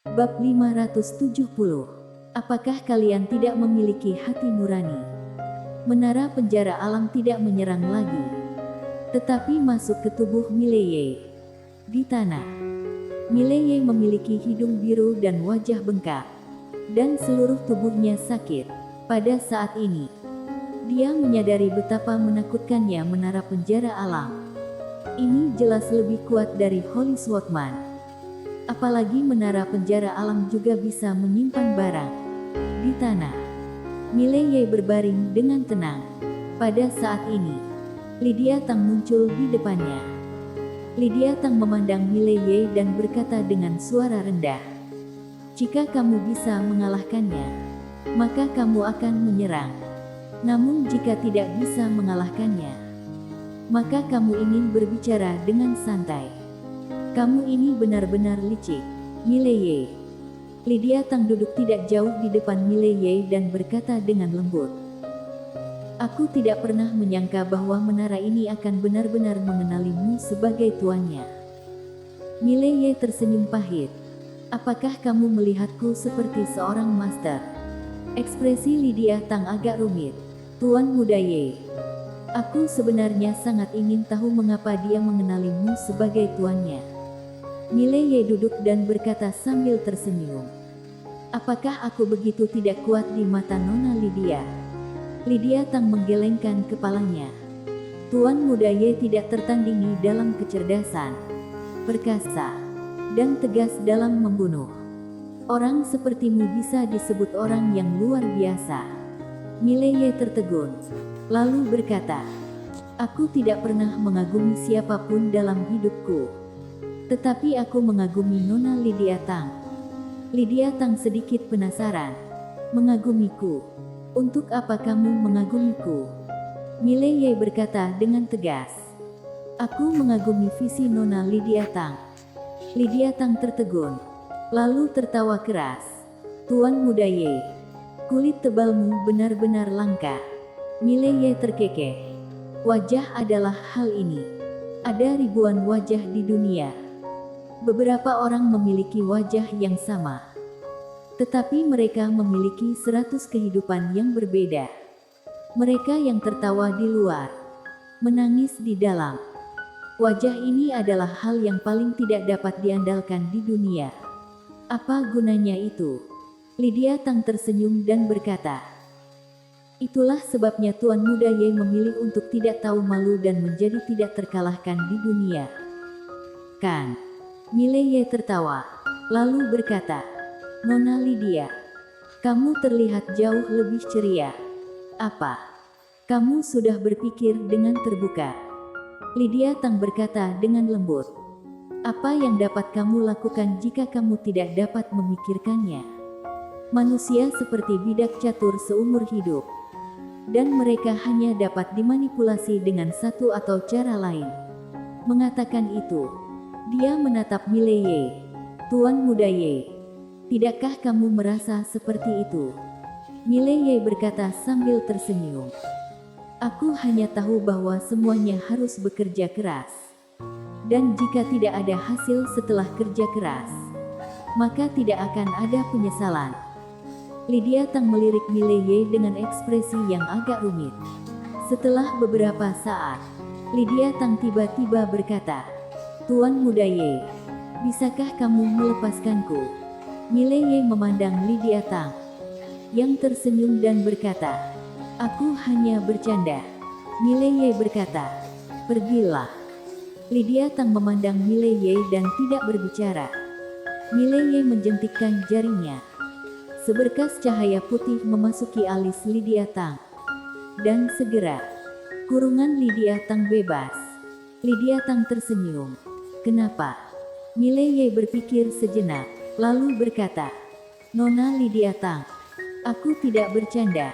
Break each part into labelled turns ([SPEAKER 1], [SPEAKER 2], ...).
[SPEAKER 1] Bab 570. Apakah kalian tidak memiliki hati nurani? Menara penjara alam tidak menyerang lagi, tetapi masuk ke tubuh Mileye. Di tanah, Mileye memiliki hidung biru dan wajah bengkak, dan seluruh tubuhnya sakit. Pada saat ini, dia menyadari betapa menakutkannya menara penjara alam. Ini jelas lebih kuat dari Holy Swordman. Apalagi menara penjara alam juga bisa menyimpan barang di tanah. Mileye berbaring dengan tenang. Pada saat ini, Lydia Tang muncul di depannya. Lydia Tang memandang Mileye dan berkata dengan suara rendah, "Jika kamu bisa mengalahkannya, maka kamu akan menyerang. Namun jika tidak bisa mengalahkannya, maka kamu ingin berbicara dengan santai. Kamu ini benar-benar licik, Mileye." Lydia Tang duduk tidak jauh di depan Mileye dan berkata dengan lembut, "Aku tidak pernah menyangka bahwa menara ini akan benar-benar mengenalimu sebagai tuannya." Mileye tersenyum pahit. "Apakah kamu melihatku seperti seorang master?" Ekspresi Lydia Tang agak rumit. "Tuan Muda Ye, aku sebenarnya sangat ingin tahu mengapa dia mengenalimu sebagai tuannya." Mileye duduk dan berkata sambil tersenyum, "Apakah aku begitu tidak kuat di mata Nona Lydia?" Lydia Tang menggelengkan kepalanya. "Tuan Muda Ye tidak tertandingi dalam kecerdasan, perkasa, dan tegas dalam membunuh. Orang sepertimu bisa disebut orang yang luar biasa." Mileye tertegun, lalu berkata, "Aku tidak pernah mengagumi siapapun dalam hidupku. Tetapi aku mengagumi Nona Lydia Tang." Lydia Tang sedikit penasaran. "Mengagumiku? Untuk apa kamu mengagumiku?" Mileye berkata dengan tegas, "Aku mengagumi visi Nona Lydia Tang." Lydia Tang tertegun, lalu tertawa keras. "Tuan Muda Ye, kulit tebalmu benar-benar langka." Mileye terkekeh. "Wajah adalah hal ini. Ada ribuan wajah di dunia. Beberapa orang memiliki wajah yang sama, tetapi mereka memiliki 100 kehidupan yang berbeda. Mereka yang tertawa di luar, menangis di dalam. Wajah ini adalah hal yang paling tidak dapat diandalkan di dunia. Apa gunanya itu?" Lydia Tang tersenyum dan berkata, "Itulah sebabnya Tuan Muda Ye memilih untuk tidak tahu malu dan menjadi tidak terkalahkan di dunia, kan?" Mileye tertawa, lalu berkata, "Nona Lydia, kamu terlihat jauh lebih ceria. Apa? Kamu sudah berpikir dengan terbuka?" Lydia Tang berkata dengan lembut, "Apa yang dapat kamu lakukan jika kamu tidak dapat memikirkannya? Manusia seperti bidak catur seumur hidup, dan mereka hanya dapat dimanipulasi dengan satu atau cara lain." Mengatakan itu, dia menatap Mileye. "Tuan Muda Ye, tidakkah kamu merasa seperti itu?" Mileye berkata sambil tersenyum, "Aku hanya tahu bahwa semuanya harus bekerja keras. Dan jika tidak ada hasil setelah kerja keras, maka tidak akan ada penyesalan." Lydia Tang melirik Mileye dengan ekspresi yang agak rumit. Setelah beberapa saat, Lydia Tang tiba-tiba berkata, "Tuan Muda Ye, bisakah kamu melepaskanku?" Mileye memandang Lydia Tang, yang tersenyum dan berkata, "Aku hanya bercanda." Mileye berkata, "Pergilah." Lydia Tang memandang Mileye dan tidak berbicara. Mileye menjentikkan jarinya. Seberkas cahaya putih memasuki alis Lydia Tang. Dan segera, kurungan Lydia Tang bebas. Lydia Tang tersenyum. "Kenapa?" Mileye berpikir sejenak, lalu berkata, "Nona Lydia Tang, aku tidak bercanda.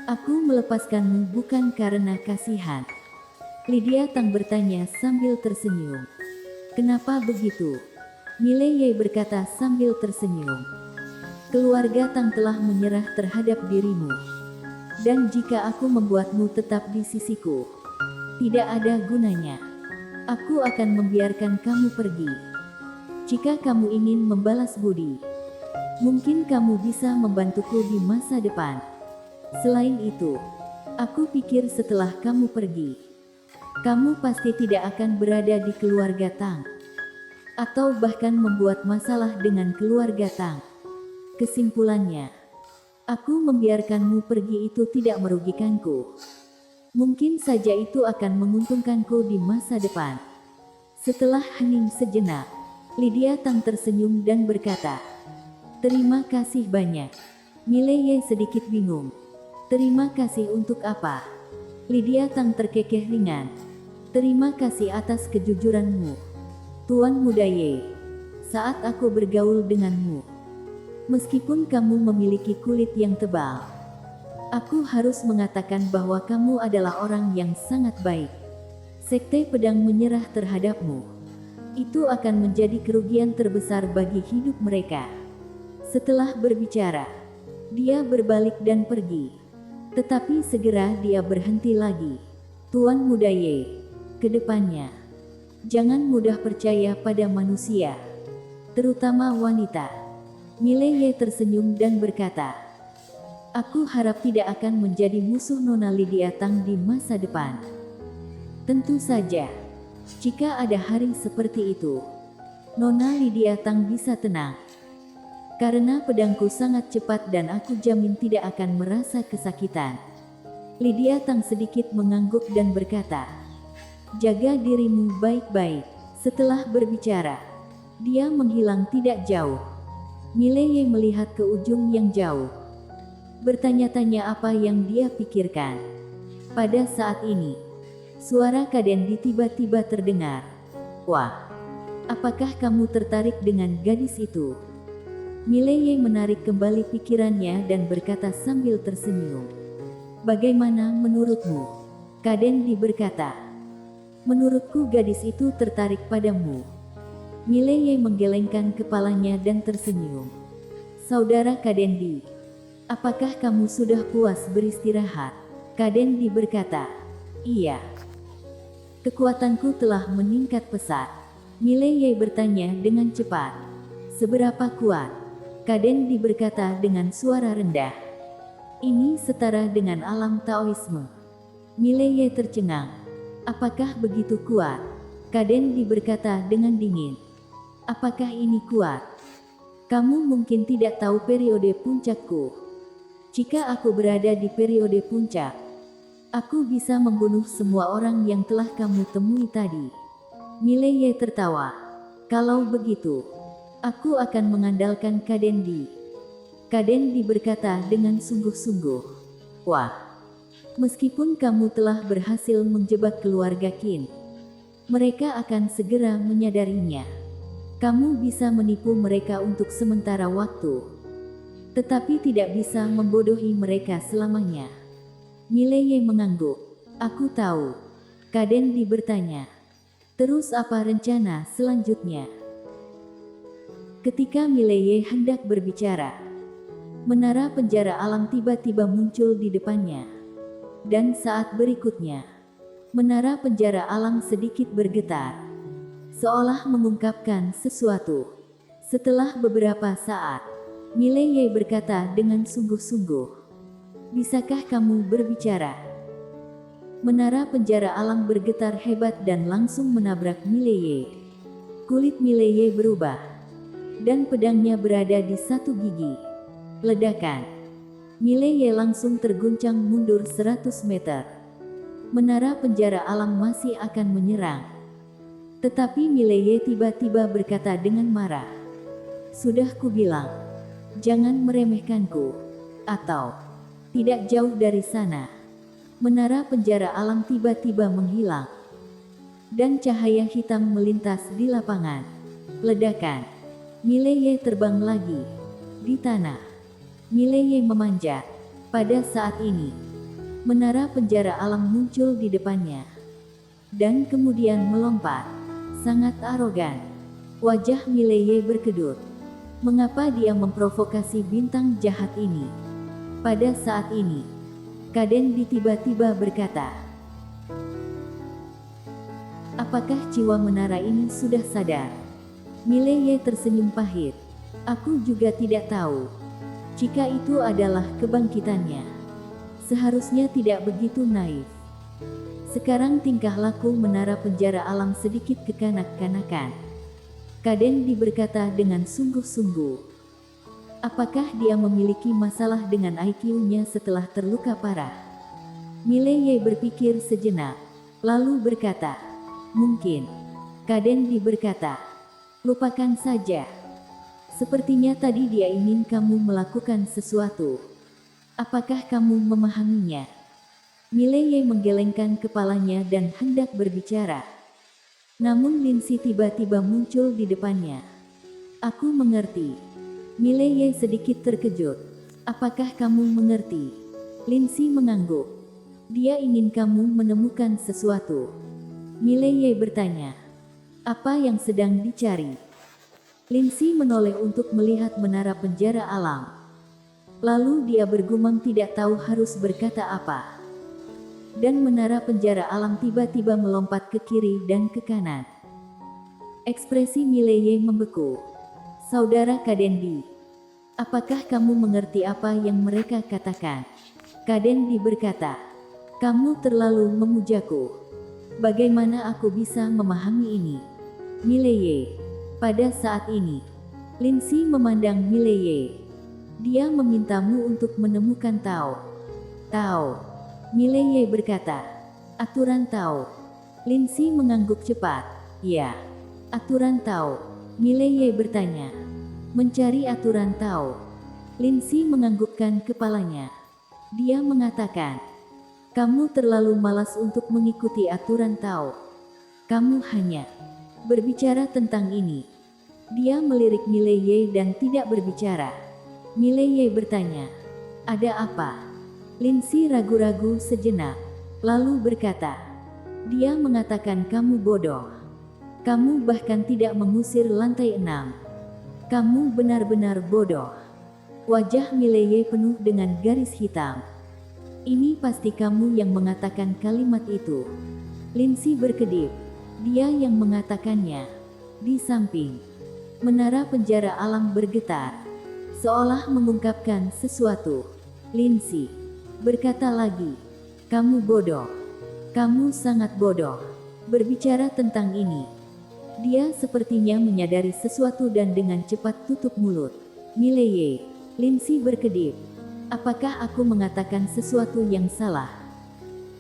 [SPEAKER 1] Aku melepaskanmu bukan karena kasihan." Lydia Tang bertanya sambil tersenyum. "Kenapa begitu?" Mileye berkata sambil tersenyum. "Keluarga Tang telah menyerah terhadap dirimu. Dan jika aku membuatmu tetap di sisiku, tidak ada gunanya. Aku akan membiarkan kamu pergi. Jika kamu ingin membalas budi, Mungkin kamu bisa membantuku di masa depan. Selain itu, aku pikir setelah kamu pergi, kamu pasti tidak akan berada di keluarga Tang, atau bahkan membuat masalah dengan keluarga Tang. Kesimpulannya, aku membiarkanmu pergi itu tidak merugikanku. Mungkin saja itu akan menguntungkanku di masa depan. Setelah hening sejenak, Lydia Tang tersenyum dan berkata, "Terima kasih banyak." Mileye sedikit bingung. "Terima kasih untuk apa?" Lydia Tang terkekeh ringan. "Terima kasih atas kejujuranmu, Tuan Muda Ye. Saat aku bergaul denganmu, meskipun kamu memiliki kulit yang tebal, aku harus mengatakan bahwa kamu adalah orang yang sangat baik. Sekte Pedang menyerah terhadapmu. Itu akan menjadi kerugian terbesar bagi hidup mereka." Setelah berbicara, dia berbalik dan pergi. Tetapi segera dia berhenti lagi. "Tuan Muda Ye, kedepannya, jangan mudah percaya pada manusia, terutama wanita." Mileye tersenyum dan berkata, "Aku harap tidak akan menjadi musuh Nona Lydia Tang di masa depan." Tentu saja, jika ada hari seperti itu, Nona Lydia Tang bisa tenang. Karena pedangku sangat cepat dan aku jamin tidak akan merasa kesakitan. Lydia Tang sedikit mengangguk dan berkata, "Jaga dirimu baik-baik." Setelah berbicara, dia menghilang tidak jauh. Mileye melihat ke ujung yang jauh, bertanya-tanya apa yang dia pikirkan. Pada saat ini, suara Kadendi tiba-tiba terdengar. "Wah, apakah kamu tertarik dengan gadis itu?" Mileye menarik kembali pikirannya dan berkata sambil tersenyum, "Bagaimana menurutmu?" Kadendi berkata, "Menurutku gadis itu tertarik padamu." Mileye menggelengkan kepalanya dan tersenyum. "Saudara Kadendi, apakah kamu sudah puas beristirahat?" Kadendi berkata, "Iya. Kekuatanku telah meningkat pesat." Mileye bertanya dengan cepat, "Seberapa kuat?" Kadendi berkata dengan suara rendah, "Ini setara dengan alam Taoisme." Mileye tercengang. "Apakah begitu kuat?" Kadendi berkata dengan dingin, "Apakah ini kuat? Kamu mungkin tidak tahu periode puncakku. Jika aku berada di periode puncak, aku bisa membunuh semua orang yang telah kamu temui tadi." Mileye tertawa. "Kalau begitu, aku akan mengandalkan Kadendi." Kadendi berkata dengan sungguh-sungguh, "Wah, meskipun kamu telah berhasil menjebak keluarga Qin, mereka akan segera menyadarinya. Kamu bisa menipu mereka untuk sementara waktu, tetapi tidak bisa membodohi mereka selamanya." Mileye mengangguk. "Aku tahu." Kadendi bertanya, "Terus apa rencana selanjutnya?" Ketika Mileye hendak berbicara, menara penjara alam tiba-tiba muncul di depannya. Dan saat berikutnya, menara penjara alam sedikit bergetar, seolah mengungkapkan sesuatu. Setelah beberapa saat, Mileye berkata dengan sungguh-sungguh, "Bisakah kamu berbicara?" Menara penjara alam bergetar hebat dan langsung menabrak Mileye. Kulit Mileye berubah, dan pedangnya berada di satu gigi. Ledakan. Mileye langsung terguncang mundur 100 meter. Menara penjara alam masih akan menyerang. Tetapi Mileye tiba-tiba berkata dengan marah, "Sudah kubilang, jangan meremehkanku." Atau, tidak jauh dari sana, menara penjara alam tiba-tiba menghilang, dan cahaya hitam melintas di lapangan. Ledakan. Mileye terbang lagi di tanah. Mileye memanjat. Pada saat ini, menara penjara alam muncul di depannya, dan kemudian melompat. Sangat arogan. Wajah Mileye berkedut. Mengapa dia memprovokasi bintang jahat ini? Pada saat ini, Kadendi tiba-tiba berkata, "Apakah jiwa menara ini sudah sadar?" Mileye tersenyum pahit. Aku juga tidak tahu. Jika itu adalah kebangkitannya, seharusnya tidak begitu naif. Sekarang tingkah laku menara penjara alam sedikit kekanak-kanakan. Kadendi berkata dengan sungguh-sungguh. Apakah dia memiliki masalah dengan IQ-nya setelah terluka parah? Mileye berpikir sejenak, lalu berkata, mungkin. Kadendi berkata, lupakan saja. Sepertinya tadi dia ingin kamu melakukan sesuatu. Apakah kamu memahaminya? Mileye menggelengkan kepalanya dan hendak berbicara. Namun Lindsay tiba-tiba muncul di depannya. Aku mengerti. Mileye sedikit terkejut. Apakah kamu mengerti? Lindsay mengangguk. Dia ingin kamu menemukan sesuatu. Mileye bertanya. Apa yang sedang dicari? Lindsay menoleh untuk melihat menara penjara alam. Lalu dia bergumam tidak tahu harus berkata apa. Dan menara penjara alam tiba-tiba melompat ke kiri dan ke kanan. Ekspresi Mileye membeku. Saudara Kadendi, apakah kamu mengerti apa yang mereka katakan? Kadendi berkata, kamu terlalu memujaku. Bagaimana aku bisa memahami ini? Mileye. Pada saat ini, Lindsay memandang Mileye. Dia memintamu untuk menemukan Tao. Tao. Mileye berkata, aturan Tao. Lindsay mengangguk cepat. Ya, aturan Tao. Mileye bertanya. Mencari aturan Tao. Lindsay menganggukkan kepalanya. Dia mengatakan, kamu terlalu malas untuk mengikuti aturan Tao. Kamu hanya berbicara tentang ini. Dia melirik Mileye dan tidak berbicara. Mileye bertanya, ada apa? Lindsay ragu-ragu sejenak, lalu berkata, dia mengatakan kamu bodoh. Kamu bahkan tidak mengusir lantai 6. Kamu benar-benar bodoh. Wajah Mileye penuh dengan garis hitam. Ini pasti kamu yang mengatakan kalimat itu. Lindsay berkedip. Dia yang mengatakannya. Di samping, menara penjara alam bergetar, seolah mengungkapkan sesuatu. Lindsay berkata lagi, kamu bodoh. Kamu sangat bodoh. Berbicara tentang ini. Dia sepertinya menyadari sesuatu dan dengan cepat tutup mulut. Mileye. Lindsay berkedip. Apakah aku mengatakan sesuatu yang salah?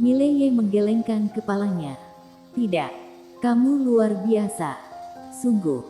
[SPEAKER 1] Mileye menggelengkan kepalanya. Tidak. Kamu luar biasa. Sungguh.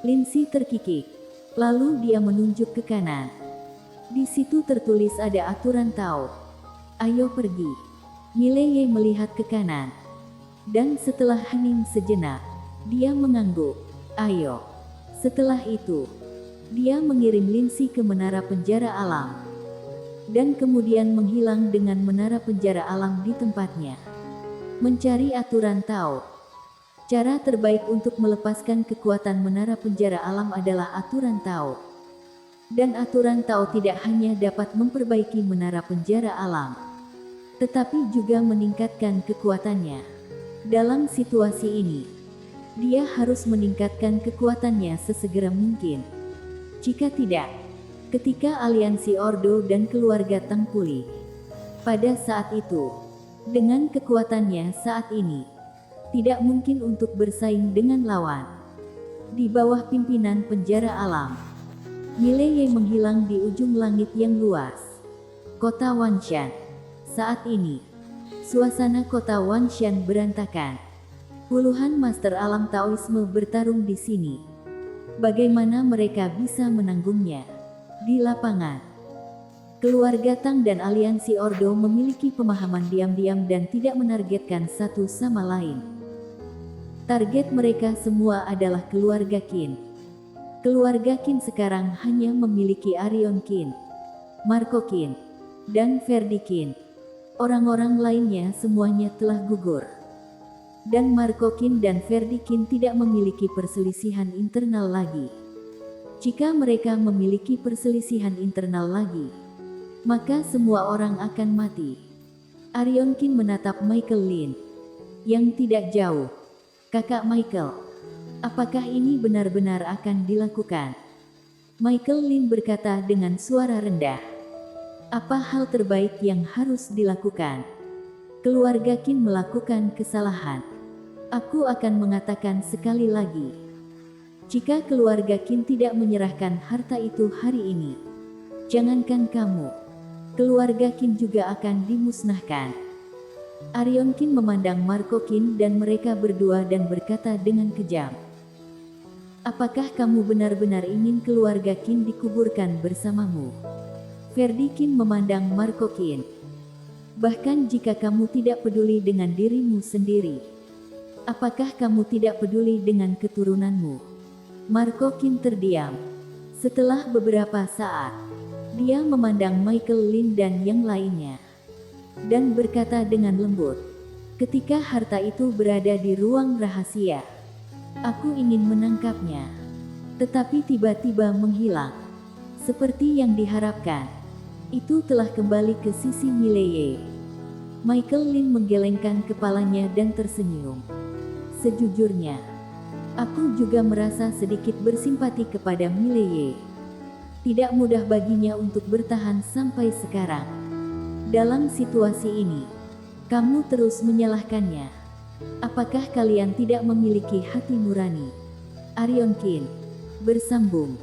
[SPEAKER 1] Lindsay terkikik. Lalu dia menunjuk ke kanan. Di situ tertulis ada aturan Tao. Ayo pergi. Mileye melihat ke kanan. Dan setelah hening sejenak, dia mengangguk. Ayo. Setelah itu, dia mengirim Lindsay ke menara penjara alam. Dan kemudian menghilang dengan menara penjara alam di tempatnya. Mencari aturan Tao. Cara terbaik untuk melepaskan kekuatan menara penjara alam adalah aturan Tao. Dan aturan Tao tidak hanya dapat memperbaiki menara penjara alam, tetapi juga meningkatkan kekuatannya. Dalam situasi ini, dia harus meningkatkan kekuatannya sesegera mungkin. Jika tidak, ketika aliansi Ordo dan keluarga Tang pulih, pada saat itu, dengan kekuatannya saat ini, tidak mungkin untuk bersaing dengan lawan. Di bawah pimpinan penjara alam, Mileye menghilang di ujung langit yang luas. Kota Wanshan. Saat ini, suasana kota Wanshan berantakan. Puluhan master alam Taoisme bertarung di sini. Bagaimana mereka bisa menanggungnya? Di lapangan, keluarga Tang dan aliansi Ordo memiliki pemahaman diam-diam dan tidak menargetkan satu sama lain. Target mereka semua adalah keluarga Qin. Keluarga Qin sekarang hanya memiliki Arion Qin, Marco Qin, dan Ferdi Qin. Orang-orang lainnya semuanya telah gugur. Dan Marco Qin dan Ferdi Qin tidak memiliki perselisihan internal lagi. Jika mereka memiliki perselisihan internal lagi, maka semua orang akan mati. Arion Qin menatap Michael Lin, yang tidak jauh. Kakak Michael, apakah ini benar-benar akan dilakukan? Michael Lin berkata dengan suara rendah. Apa hal terbaik yang harus dilakukan? Keluarga Qin melakukan kesalahan. Aku akan mengatakan sekali lagi. Jika keluarga Qin tidak menyerahkan harta itu hari ini, jangankan kamu, keluarga Qin juga akan dimusnahkan. Arion Qin memandang Marco Qin dan mereka berdua dan berkata dengan kejam. Apakah kamu benar-benar ingin keluarga Qin dikuburkan bersamamu? Ferdi Qin memandang Marco Qin. Bahkan jika kamu tidak peduli dengan dirimu sendiri, apakah kamu tidak peduli dengan keturunanmu? Marco Qin terdiam. Setelah beberapa saat, dia memandang Michael Lin dan yang lainnya, dan berkata dengan lembut, ketika harta itu berada di ruang rahasia, aku ingin menangkapnya, tetapi tiba-tiba menghilang. Seperti yang diharapkan, itu telah kembali ke sisi Mileye. Michael Lin menggelengkan kepalanya dan tersenyum. Sejujurnya, aku juga merasa sedikit bersimpati kepada Mileye. Tidak mudah baginya untuk bertahan sampai sekarang. Dalam situasi ini, kamu terus menyalahkannya. Apakah kalian tidak memiliki hati nurani? Arion Qin bersambung.